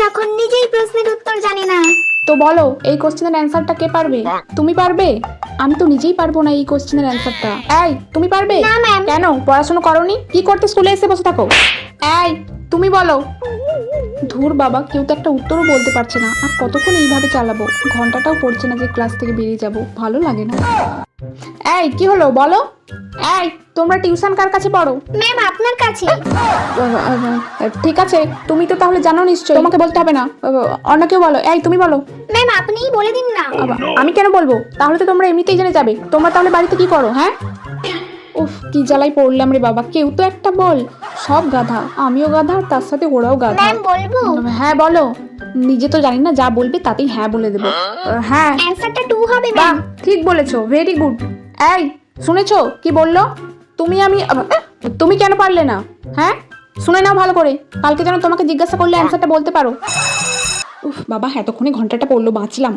যখন নিজেই প্রশ্নের উত্তর জানি না। তো বলো এই কোশ্চেনের অ্যান্সারটা কে পারবে? তুমি পারবে? আমি তো নিজেই পারবো না এই কোশ্চেনের অ্যান্সারটা। এই তুমি পারবে? না, ম্যাম। কেন পড়াশোনা করোনি? কি করতে স্কুলে এসে বসে থাকো? এই তুমি বলো। ধুর বাবা, কেউ তো একটা উত্তরও বলতে পারছে না, আর কতক্ষণ এইভাবে চালাবো? ঘন্টাটাও পড়ছে না যে ক্লাস থেকে বেরিয়ে যাব, ভালো লাগে না। এই কি হলো বলো? এই তোমরা টিউশন কার কাছে পড়ো? ম্যাম আপনার কাছে। ঠিক আছে, তুমি তো তাহলে জানো নিশ্চয়ই, তোমাকে বলতে হবে না। অন্য কেউ বলো। এই তুমি বলো। ম্যাম আপনিই বলে দিন না। আমি কেন বলবো? তাহলে তো তোমরা এমনিতেই জেনে যাবে। তোমরা তাহলে বাড়িতে কি করো? হ্যাঁ, উফ কি জ্বালাই পড়লাম রে বাবা, কেউ তো একটা বল। সব গাধা, আমিও গাধা আর তার সাথে ওরাও গাধা। ম্যাম বলবো? হ্যাঁ বলো। নিজে তো জানি না, যা বলবে তাতেই হ্যাঁ বলে দেবো। হ্যাঁ অ্যানসারটা 2 হবে বাহ, ম্যাম। ঠিক বলেছো, ভেরি গুড। এই শুনেছো কি বললো? তুমি কেন পারলে না? হ্যাঁ শুনে নাও ভালো করে, কালকে যেন তোমাকে জিজ্ঞাসা করলে অ্যান্সারটা বলতে পারো। উফ বাবা, এতক্ষণে ঘন্টাটা পড়লো, বাঁচলাম।